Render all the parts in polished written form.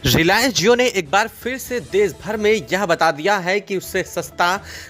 रिलायंस जियो ने एक बार फिर से देश भर में यह बता दिया है कि उससे सस्ता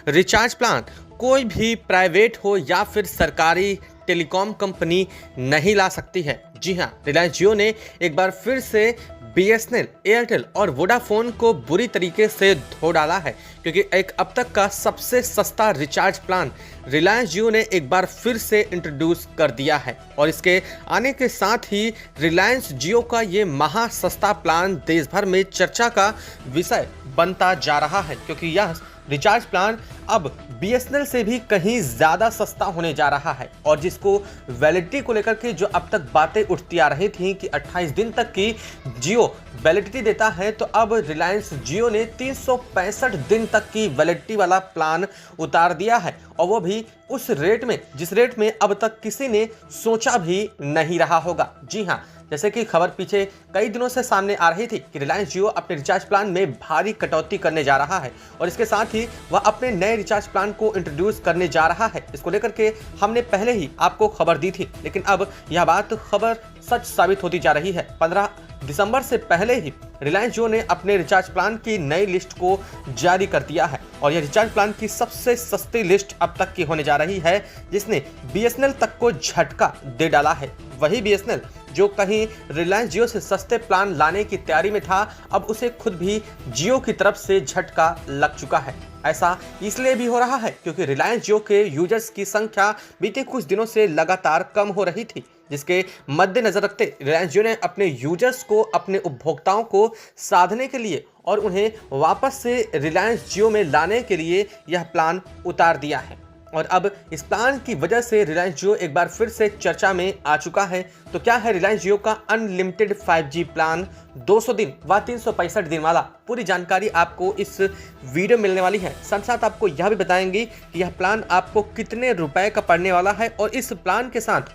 रिचार्ज प्लान कोई भी प्राइवेट हो या फिर सरकारी टेलीकॉम कंपनी नहीं ला सकती है। जी हां, रिलायंस जियो ने एक बार फिर से बीएसएनएल, एयरटेल और वोडाफोन को बुरी तरीके से धो डाला है, क्योंकि एक अब तक का सबसे सस्ता रिचार्ज प्लान रिलायंस जियो ने एक बार फिर से इंट्रोड्यूस कर दिया है। और इसके आने के साथ ही रिलायंस जियो का ये महा सस्ता प्लान देश भर में चर्चा का विषय बनता जा रहा है, क्योंकि यह रिचार्ज प्लान अब बीएसएनएल से भी कहीं ज़्यादा सस्ता होने जा रहा है। और जिसको वैलिडिटी को लेकर के जो अब तक बातें उठती आ रही थी कि 28 दिन तक की जियो वैलिडिटी देता है, तो अब रिलायंस जियो ने 365 दिन तक की वैलिडिटी वाला प्लान उतार दिया है, और वो भी उस रेट में जिस रेट में अब तक किसी ने सोचा भी नहीं रहा होगा। जी हाँ, जैसे कि खबर पीछे कई दिनों से सामने आ रही थी कि रिलायंस जियो अपने रिचार्ज प्लान में भारी कटौती करने जा रहा है, और इसके साथ ही वह अपने नए रिचार्ज प्लान को इंट्रोड्यूस करने जा रहा है। इसको लेकर के हमने पहले ही आपको खबर दी थी, लेकिन अब यह बात खबर सच साबित होती जा रही है। 15 दिसंबर से पहले ही रिलायंस जियो ने अपने रिचार्ज प्लान की नई लिस्ट को जारी कर दिया है, और यह रिचार्ज प्लान की सबसे सस्ती लिस्ट अब तक की होने जा रही है, जिसने बीएसएनएल तक को झटका दे डाला है। वही बीएसएनएल जो कहीं रिलायंस जियो से सस्ते प्लान लाने की तैयारी में था, अब उसे खुद भी जियो की तरफ से झटका लग चुका है। ऐसा इसलिए भी हो रहा है क्योंकि रिलायंस जियो के यूजर्स की संख्या बीते कुछ दिनों से लगातार कम हो रही थी, जिसके मद्देनजर रखते रिलायंस जियो ने अपने यूजर्स को, अपने उपभोक्ताओं को साधने के लिए और उन्हें वापस से रिलायंस जियो में लाने के लिए यह प्लान उतार दिया है। और अब इस प्लान की वजह से रिलायंस जियो एक बार फिर से चर्चा में आ चुका है। तो क्या है रिलायंस जियो का अनलिमिटेड 5G प्लान 200 दिन व 365 दिन वाला? पूरी जानकारी आपको इस वीडियो में मिलने वाली है। साथ साथ आपको यह भी बताएंगे कि यह प्लान आपको कितने रुपए का पड़ने वाला है, और इस प्लान के साथ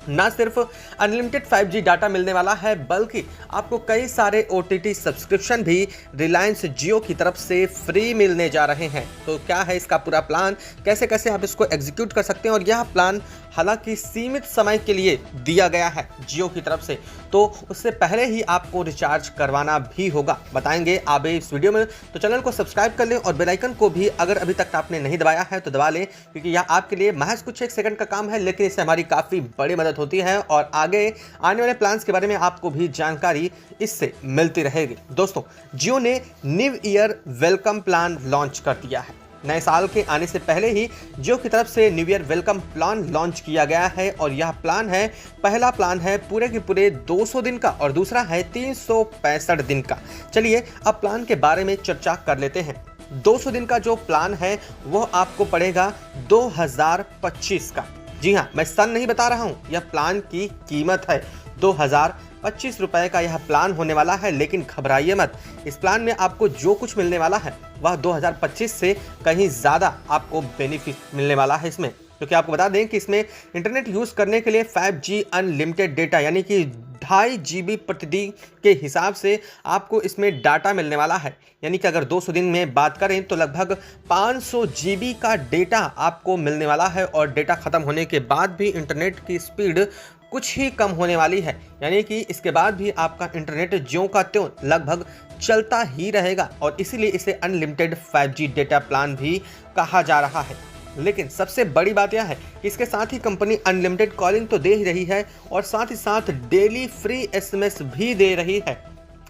ना सिर्फ अनलिमिटेड 5G डाटा मिलने वाला है, बल्कि आपको कई सारे OTT सब्सक्रिप्शन भी रिलायंस जियो की तरफ से फ्री मिलने जा रहे हैं। तो क्या है इसका पूरा प्लान, कैसे कैसे आप इसको एग्जीक्यूट कर सकते हैं, और यह प्लान हालांकि सीमित समय के लिए दिया गया है जियो की तरफ से, तो उससे पहले ही आपको रिचार्ज करवाना भी होगा। बताएंगे आप इस वीडियो में, तो चैनल को सब्सक्राइब कर लें और बेल आइकन को भी अगर अभी तक आपने नहीं दबाया है तो दबा लें, क्योंकि यह आपके लिए महज कुछ एक सेकंड का काम है, लेकिन इससे हमारी काफ़ी बड़ी मदद होती है और आगे आने वाले प्लान्स के बारे में आपको भी जानकारी इससे मिलती रहेगी। दोस्तों, जियो ने new year welcome plan launch कर दिया है। नए साल के आने से पहले ही जियो की तरफ से new year welcome plan launch किया गया है, और यह प्लान है, पहला प्लान है पूरे के पूरे 200 दिन का और दूसरा है 365 दिन का। चलिए अब प्लान के बारे में चर्चा कर लेते हैं। 200 दिन का जो प्लान है वह आपको पड़ेगा 2025 का। जी हाँ, मैं सन नहीं बता रहा हूँ, यह प्लान की कीमत है 2025 रुपए का यह प्लान होने वाला है। लेकिन घबराइए मत, इस प्लान में आपको जो कुछ मिलने वाला है वह 2025 से कहीं ज़्यादा आपको बेनिफिट मिलने वाला है इसमें। क्योंकि आपको बता दें कि इसमें इंटरनेट यूज़ करने के लिए 5G अनलिमिटेड डेटा यानी कि 2.5 GB प्रतिदिन के हिसाब से आपको इसमें डाटा मिलने वाला है। यानी कि अगर 200 दिन में बात करें तो लगभग 500 GB का डेटा आपको मिलने वाला है, और डेटा ख़त्म होने के बाद भी इंटरनेट की स्पीड कुछ ही कम होने वाली है। यानी कि इसके बाद भी आपका इंटरनेट ज्यों का त्यों लगभग चलता ही रहेगा, और इसीलिए इसे अनलिमिटेड 5G डेटा प्लान भी कहा जा रहा है। लेकिन सबसे बड़ी बात यह है कि इसके साथ ही कंपनी अनलिमिटेड कॉलिंग तो दे ही रही है, और साथ ही साथ डेली फ्री SMS भी दे रही है।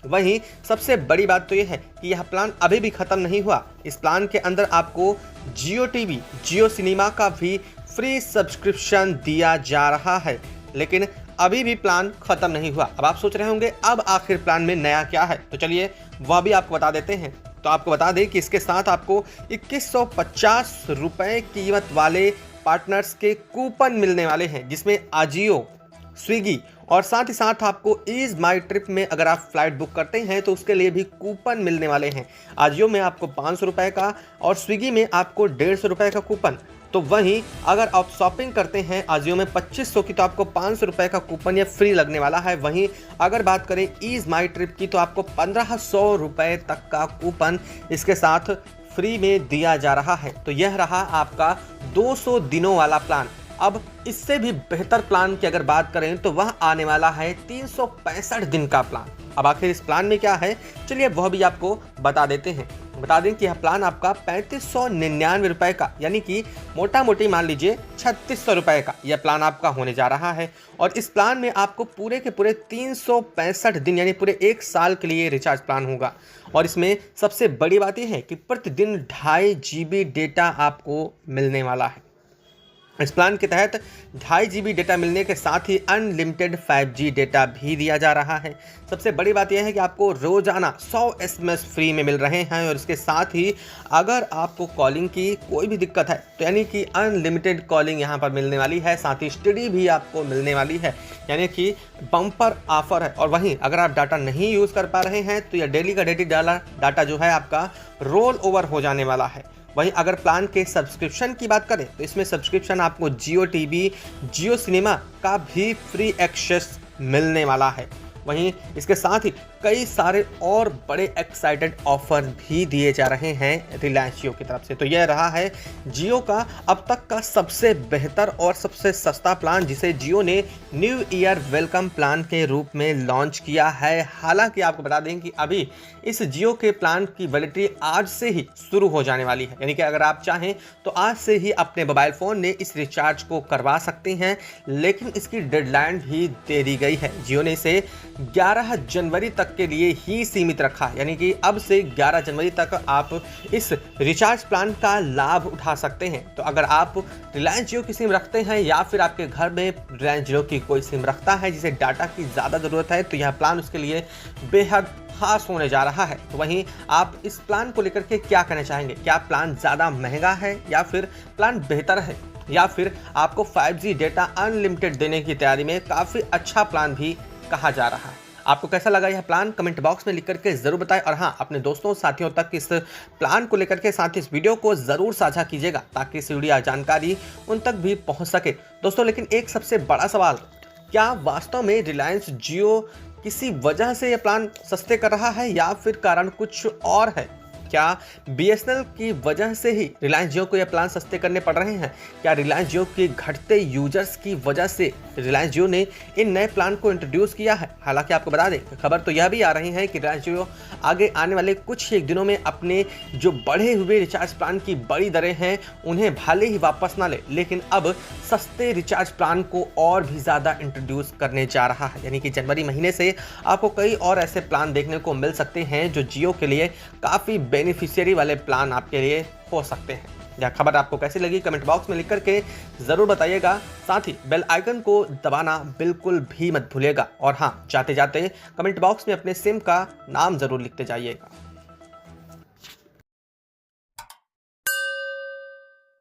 वहीं सबसे बड़ी बात तो यह है कि यह प्लान अभी भी ख़त्म नहीं हुआ। इस प्लान के अंदर आपको जियो TV, जियो सिनेमा का भी फ्री सब्सक्रिप्शन दिया जा रहा है, लेकिन अभी भी प्लान खत्म नहीं हुआ। अब आप सोच रहे होंगे अब आखिर प्लान में नया क्या है, तो चलिए वह भी आपको बता देते हैं। तो आपको बता दें कि इसके साथ आपको 2150 रुपये कीमत वाले पार्टनर्स के कूपन मिलने वाले हैं, जिसमें आजियो, स्विगी और साथ ही साथ आपको ईज माई ट्रिप में अगर आप फ्लाइट बुक करते हैं तो उसके लिए भी कूपन मिलने वाले हैं। आजियो में आपको 500 रुपये का और स्विगी में आपको 150 रुपये का कूपन। तो वहीं अगर आप शॉपिंग करते हैं आजियो में 2500 की, तो आपको 500 रुपये का कूपन या फ्री लगने वाला है। वहीं अगर बात करें ईज माई ट्रिप की, तो आपको 1500 रुपये तक का कूपन इसके साथ फ्री में दिया जा रहा है। तो यह रहा आपका 200 दिनों वाला प्लान। अब इससे भी बेहतर प्लान की अगर बात करें तो वह आने वाला है 365 दिन का प्लान। अब आखिर इस प्लान में क्या है, चलिए वह भी आपको बता देते हैं। बता दें कि यह प्लान आपका 3599 रुपए का, यानी कि मोटा मोटी मान लीजिए 3600 रुपए का यह प्लान आपका होने जा रहा है। और इस प्लान में आपको पूरे के पूरे 365 दिन यानी पूरे 1 साल के लिए रिचार्ज प्लान होगा। और इसमें सबसे बड़ी बात यह है कि प्रतिदिन 2.5 GB डेटा आपको मिलने वाला है। इस प्लान के तहत 2.5 GB डेटा मिलने के साथ ही अनलिमिटेड 5G डेटा भी दिया जा रहा है। सबसे बड़ी बात यह है कि आपको रोजाना 100 SMS फ्री में मिल रहे हैं। और इसके साथ ही अगर आपको कॉलिंग की कोई भी दिक्कत है तो यानी कि अनलिमिटेड कॉलिंग यहाँ पर मिलने वाली है, साथ ही स्टडी भी आपको मिलने वाली है, यानी कि बम्पर ऑफर है। और वहीं अगर आप डाटा नहीं यूज़ कर पा रहे हैं तो यह डेली का डेली डाटा जो है आपका रोल ओवर हो जाने वाला है। वहीं अगर प्लान के सब्सक्रिप्शन की बात करें तो इसमें सब्सक्रिप्शन आपको जियो टीवी, जियो सिनेमा का भी फ्री एक्सेस मिलने वाला है। वहीं इसके साथ ही कई सारे और बड़े एक्साइटेड ऑफर भी दिए जा रहे हैं रिलायंस जियो की तरफ से। तो यह रहा है जियो का अब तक का सबसे बेहतर और सबसे सस्ता प्लान, जिसे जियो ने न्यू ईयर वेलकम प्लान के रूप में लॉन्च किया है। हालांकि आपको बता दें कि अभी इस जियो के प्लान की वैलिडिटी आज से ही शुरू हो जाने वाली है, यानी कि अगर आप चाहें तो आज से ही अपने मोबाइल फ़ोन में इस रिचार्ज को करवा सकते हैं, लेकिन इसकी डेडलाइन भी दे दी गई है। जियो ने इसे 11 जनवरी तक के लिए ही सीमित रखा, यानी कि अब से 11 जनवरी तक आप इस रिचार्ज प्लान का लाभ उठा सकते हैं। तो अगर आप रिलायंस जियो की सिम रखते हैं या फिर आपके घर में रिलायंस जियो की कोई सिम रखता है जिसे डाटा की ज़्यादा ज़रूरत है, तो यह प्लान उसके लिए बेहद खास होने जा रहा है। तो वहीं आप इस प्लान को लेकर के क्या कहना चाहेंगे? क्या प्लान ज़्यादा महंगा है या फिर प्लान बेहतर है, या फिर आपको 5G डेटा अनलिमिटेड देने की तैयारी में काफ़ी अच्छा प्लान भी कहा जा रहा है? आपको कैसा लगा यह प्लान? कमेंट बॉक्स में लिख करके ज़रूर बताएं। और हाँ, अपने दोस्तों साथियों तक इस प्लान को लेकर के साथ इस वीडियो को ज़रूर साझा कीजिएगा ताकि इस वीडियो जानकारी उन तक भी पहुंच सके दोस्तों। लेकिन एक सबसे बड़ा सवाल, क्या वास्तव में रिलायंस जियो किसी वजह से यह प्लान सस्ते कर रहा है या फिर कारण कुछ और है? क्या BSNL की वजह से ही रिलायंस जियो को यह प्लान सस्ते करने पड़ रहे हैं? क्या रिलायंस जियो के घटते यूजर्स की वजह से रिलायंस जियो ने इन नए प्लान को इंट्रोड्यूस किया है? हालांकि आपको बता दें, खबर तो यह भी आ रही है कि रिलायंस जियो आगे आने वाले कुछ ही दिनों में अपने जो बढ़े हुए रिचार्ज प्लान की बड़ी दरें हैं उन्हें भले ही वापस ना ले, लेकिन अब सस्ते रिचार्ज प्लान को और भी ज़्यादा इंट्रोड्यूस करने जा रहा है। यानी कि जनवरी महीने से आपको कई और ऐसे प्लान देखने को मिल सकते हैं जो जियो के लिए काफ़ी बेनिफिशियरी वाले प्लान आपके लिए हो सकते हैं। यह खबर आपको कैसी लगी कमेंट बॉक्स में लिख करके ज़रूर बताइएगा। साथ ही बेल आइकन को दबाना बिल्कुल भी मत भूलिएगा। और हाँ, जाते जाते कमेंट बॉक्स में अपने सिम का नाम ज़रूर लिखते जाइएगा।